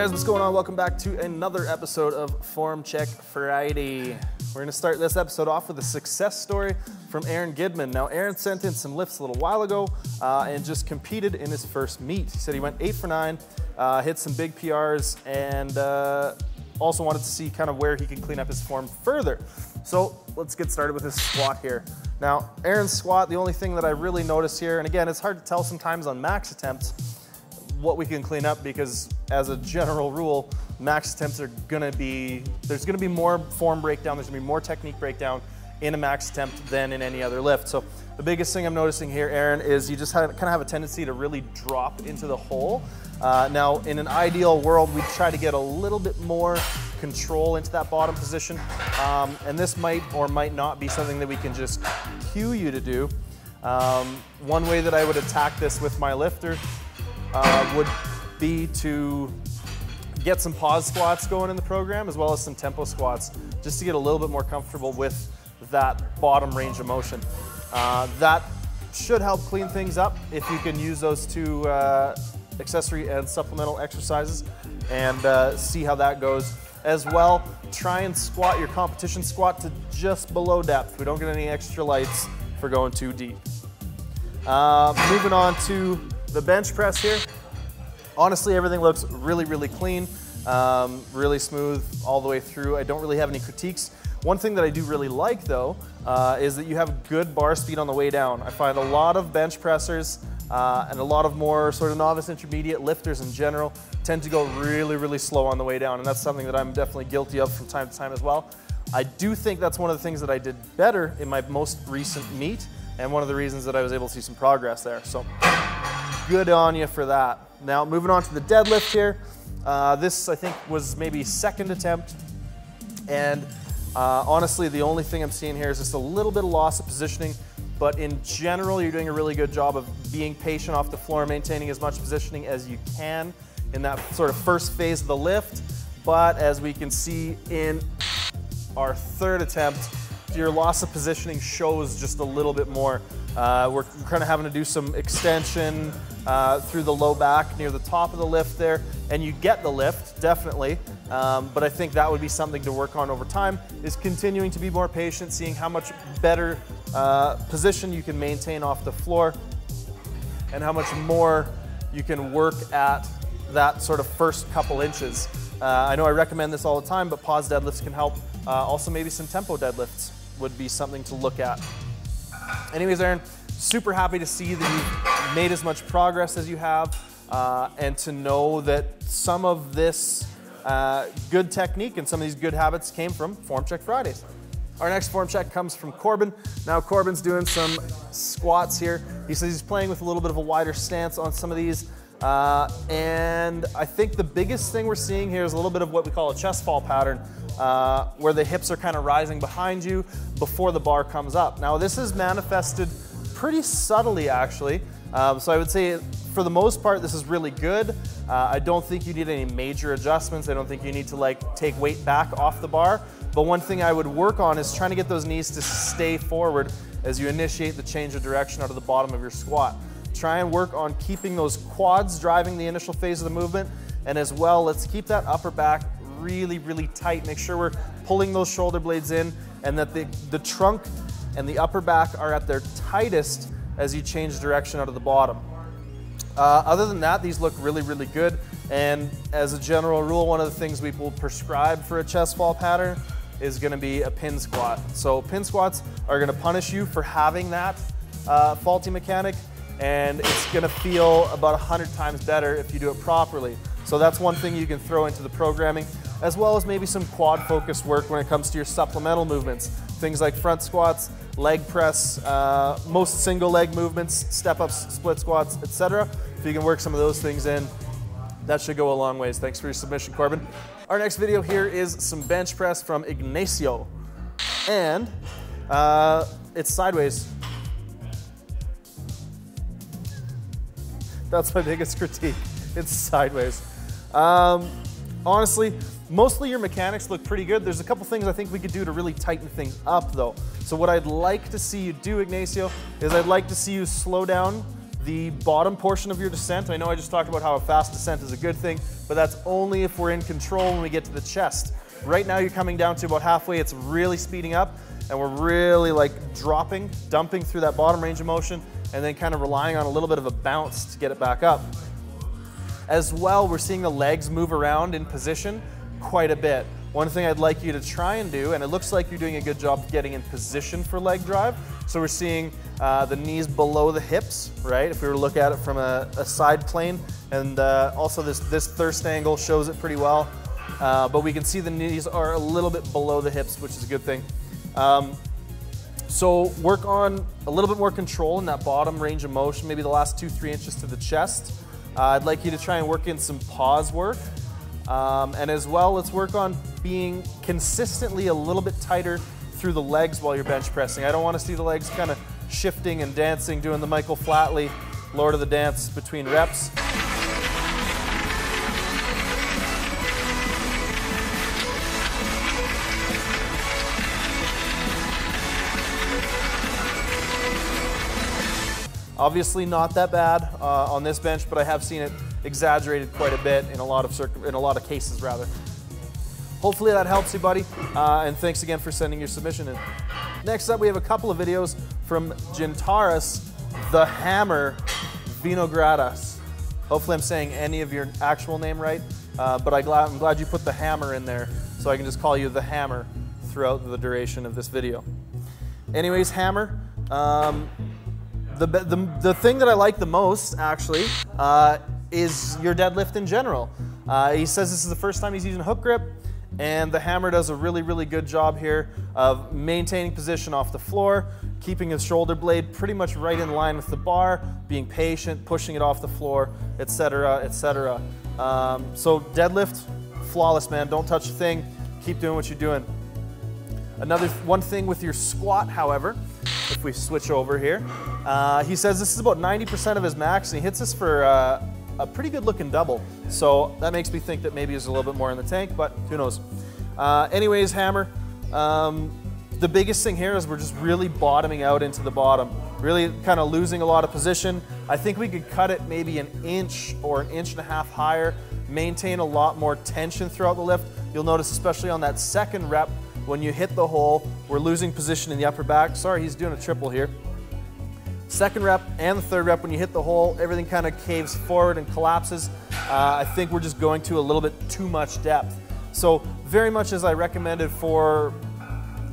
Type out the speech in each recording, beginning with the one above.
guys, what's going on? Welcome back to another episode of Form Check Friday. We're going to start this episode off with a success story from Aaron Gidman. Now, Aaron sent in some lifts a little while ago and just competed in his first meet. He said he went 8 for 9, hit some big PRs, and also wanted to see kind of where he can clean up his form further. So let's get started with his squat here. Now, Aaron's squat, the only thing that I really notice here, and again, it's hard to tell sometimes on max attempts what we can clean up, because as a general rule, max attempts are gonna be, there's gonna be more form breakdown, there's gonna be more technique breakdown in a max attempt than in any other lift. So the biggest thing I'm noticing here, Aaron, is you just kind of have a tendency to really drop into the hole. Now, in an ideal world, we'd try to get a little bit more control into that bottom position. And this might or might not be something that we can just cue you to do. One way that I would attack this with my lifter would be to get some pause squats going in the program, as well as some tempo squats, just to get a little bit more comfortable with that bottom range of motion. That should help clean things up if you can use those two accessory and supplemental exercises, and see how that goes. As well, try and squat your competition squat to just below depth. We don't get any extra lights for going too deep. Moving on to the bench press here. Honestly, everything looks really, really clean, really smooth all the way through. I don't really have any critiques. One thing that I do really like, though, is that you have good bar speed on the way down. I find a lot of bench pressers and a lot of more sort of novice intermediate lifters in general tend to go really, really slow on the way down, and that's something that I'm definitely guilty of from time to time as well. I do think that's one of the things that I did better in my most recent meet, and one of the reasons that I was able to see some progress there. So good on you for that. Now, moving on to the deadlift here. This, I think, was maybe second attempt, and honestly, the only thing I'm seeing here is just a little bit of loss of positioning, but in general, you're doing a really good job of being patient off the floor, maintaining as much positioning as you can in that sort of first phase of the lift. But as we can see in our third attempt, your loss of positioning shows just a little bit more. We're kind of having to do some extension through the low back near the top of the lift there, and you get the lift, definitely, but I think that would be something to work on over time, is continuing to be more patient, seeing how much better position you can maintain off the floor, and how much more you can work at that sort of first couple inches. I know I recommend this all the time, but pause deadlifts can help. Also, maybe some tempo deadlifts would be something to look at. Anyways, Aaron, super happy to see that you've made as much progress as you have, and to know that some of this good technique and some of these good habits came from Form Check Fridays. Our next form check comes from Corbin. Now, Corbin's doing some squats here. He says he's playing with a little bit of a wider stance on some of these. And I think the biggest thing we're seeing here is a little bit of what we call a chest fall pattern, where the hips are kind of rising behind you before the bar comes up. Now, this is manifested pretty subtly, actually. So I would say, for the most part, this is really good. I don't think you need any major adjustments. I don't think you need to take weight back off the bar. But one thing I would work on is trying to get those knees to stay forward as you initiate the change of direction out of the bottom of your squat. Try and work on keeping those quads driving the initial phase of the movement, and as well, let's keep that upper back really, really tight. Make sure we're pulling those shoulder blades in, and that the trunk and the upper back are at their tightest as you change direction out of the bottom. Other than that, these look really, really good, and as a general rule, one of the things we will prescribe for a chest fall pattern is going to be a pin squat. So pin squats are going to punish you for having that faulty mechanic, and it's going to feel about 100 times better if you do it properly. So that's one thing you can throw into the programming, as well as maybe some quad focused work when it comes to your supplemental movements. Things like front squats, leg press, most single leg movements, step ups, split squats, etc. If you can work some of those things in, that should go a long ways. Thanks for your submission, Corbin. Our next video here is some bench press from Ignacio, and it's sideways. That's my biggest critique. It's sideways. Honestly, mostly your mechanics look pretty good. There's a couple things I think we could do to really tighten things up, though. So what I'd like to see you do, Ignacio, is I'd like to see you slow down the bottom portion of your descent. I know I just talked about how a fast descent is a good thing, but that's only if we're in control when we get to the chest. Right now you're coming down to about halfway, it's really speeding up, and we're really like dumping through that bottom range of motion, and then kind of relying on a little bit of a bounce to get it back up. As well, we're seeing the legs move around in position quite a bit. One thing I'd like you to try and do, and it looks like you're doing a good job of getting in position for leg drive. So we're seeing the knees below the hips, right? If we were to look at it from a side plane, and also this thirst angle shows it pretty well. But we can see the knees are a little bit below the hips, which is a good thing. So work on a little bit more control in that bottom range of motion, maybe the last 2-3 inches to the chest. I'd like you to try and work in some pause work. And as well, let's work on being consistently a little bit tighter through the legs while you're bench pressing. I don't want to see the legs kind of shifting and dancing, doing the Michael Flatley Lord of the Dance between reps. Obviously not that bad on this bench, but I have seen it exaggerated quite a bit in a lot of cases rather. Hopefully that helps you, buddy, and thanks again for sending your submission in. Next up, we have a couple of videos from Gintaras, the Hammer Vinogradas. Hopefully I'm saying any of your actual name right, but I'm glad you put the Hammer in there, so I can just call you the Hammer throughout the duration of this video. Anyways, Hammer, the thing that I like the most, actually, is your deadlift in general. He says this is the first time he's using a hook grip, and the Hammer does a really, really good job here of maintaining position off the floor, keeping his shoulder blade pretty much right in line with the bar, being patient, pushing it off the floor, etc., etc. So deadlift, flawless, man. Don't touch a thing. Keep doing what you're doing. One thing with your squat, however, if we switch over here, he says this is about 90% of his max, and he hits this for a pretty good looking double. So that makes me think that maybe there's a little bit more in the tank, but who knows. Anyways, Hammer, the biggest thing here is we're just really bottoming out into the bottom, really kind of losing a lot of position. I think we could cut it maybe an inch or an inch and a half higher, maintain a lot more tension throughout the lift. You'll notice, especially on that second rep, when you hit the hole, we're losing position in the upper back. Sorry, he's doing a triple here. Second rep and the third rep, when you hit the hole, everything kind of caves forward and collapses. I think we're just going to a little bit too much depth. So very much as I recommended for,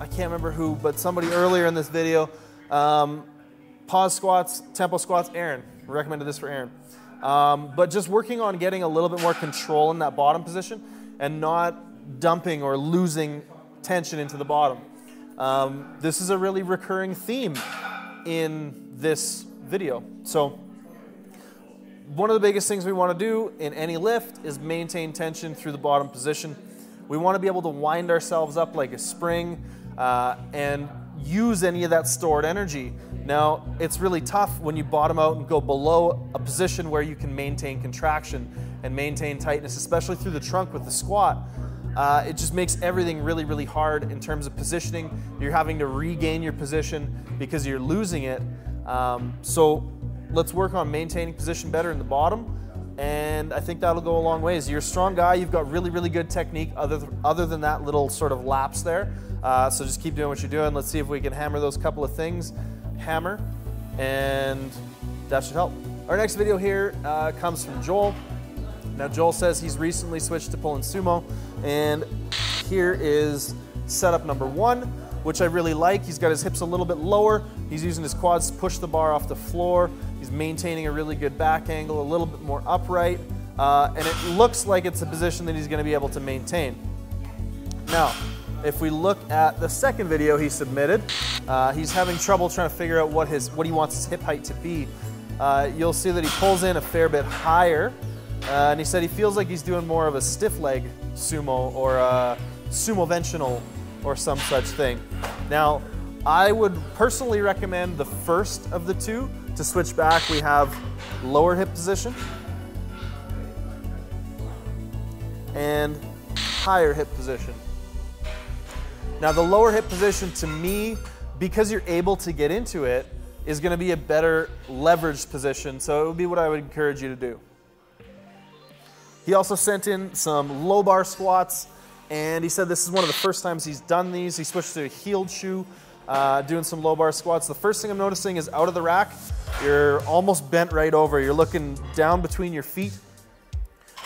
I can't remember who, but somebody earlier in this video, pause squats, tempo squats, Aaron. I recommended this for Aaron. But just working on getting a little bit more control in that bottom position and not dumping or losing tension into the bottom. This is a really recurring theme in this video. So one of the biggest things we want to do in any lift is maintain tension through the bottom position. We want to be able to wind ourselves up like a spring and use any of that stored energy. Now, it's really tough when you bottom out and go below a position where you can maintain contraction and maintain tightness, especially through the trunk with the squat. It just makes everything really, really hard in terms of positioning. You're having to regain your position because you're losing it. So let's work on maintaining position better in the bottom, and I think that'll go a long ways. You're a strong guy. You've got really, really good technique other than that little sort of lapse there. So just keep doing what you're doing. Let's see if we can hammer those couple of things. Hammer, and that should help. Our next video here comes from Joel. Now Joel says he's recently switched to pulling sumo, and here is setup number 1, which I really like. He's got his hips a little bit lower. He's using his quads to push the bar off the floor. He's maintaining a really good back angle, a little bit more upright, and it looks like it's a position that he's going to be able to maintain. Now, if we look at the second video he submitted, he's having trouble trying to figure out what he wants his hip height to be. You'll see that he pulls in a fair bit higher, and he said he feels like he's doing more of a stiff leg sumo or a sumo-ventional or some such thing. Now, I would personally recommend the first of the two. To switch back, we have lower hip position and higher hip position. Now, the lower hip position, to me, because you're able to get into it, is going to be a better leveraged position, so it would be what I would encourage you to do. He also sent in some low bar squats, and he said this is one of the first times he's done these. He switched to a heeled shoe, doing some low bar squats. The first thing I'm noticing is out of the rack, you're almost bent right over. You're looking down between your feet.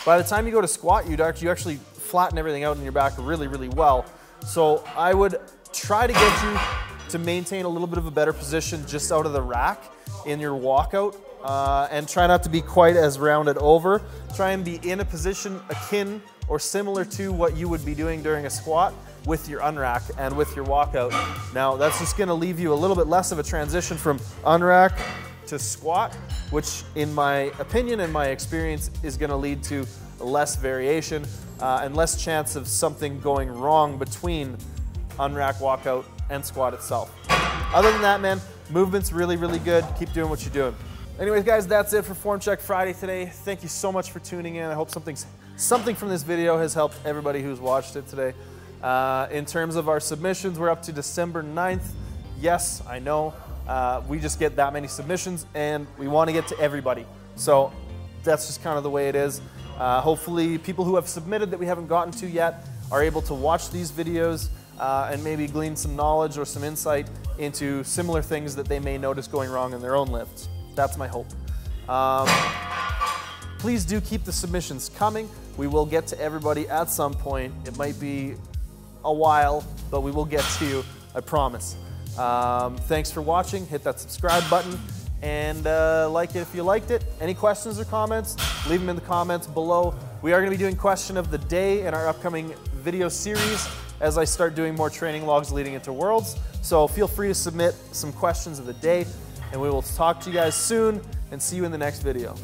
By the time you go to squat, you actually flatten everything out in your back really, really well. So I would try to get you to maintain a little bit of a better position just out of the rack in your walkout, and try not to be quite as rounded over. Try and be in a position akin or similar to what you would be doing during a squat with your unrack and with your walkout. Now that's just gonna leave you a little bit less of a transition from unrack to squat, which in my opinion and my experience is gonna lead to less variation and less chance of something going wrong between unrack, walkout, and squat itself. Other than that, man, movement's really, really good. Keep doing what you're doing. Anyways, guys, that's it for Form Check Friday today. Thank you so much for tuning in. I hope something from this video has helped everybody who's watched it today. In terms of our submissions, we're up to December 9th. Yes, I know, we just get that many submissions and we want to get to everybody. So that's just kind of the way it is. Hopefully people who have submitted that we haven't gotten to yet are able to watch these videos and maybe glean some knowledge or some insight into similar things that they may notice going wrong in their own lifts. That's my hope. Please do keep the submissions coming. We will get to everybody at some point. It might be a while, but we will get to you, I promise. Thanks for watching. Hit that subscribe button and like it if you liked it. Any questions or comments, leave them in the comments below. We are going to be doing question of the day in our upcoming video series as I start doing more training logs leading into Worlds. So feel free to submit some questions of the day, and we will talk to you guys soon and see you in the next video.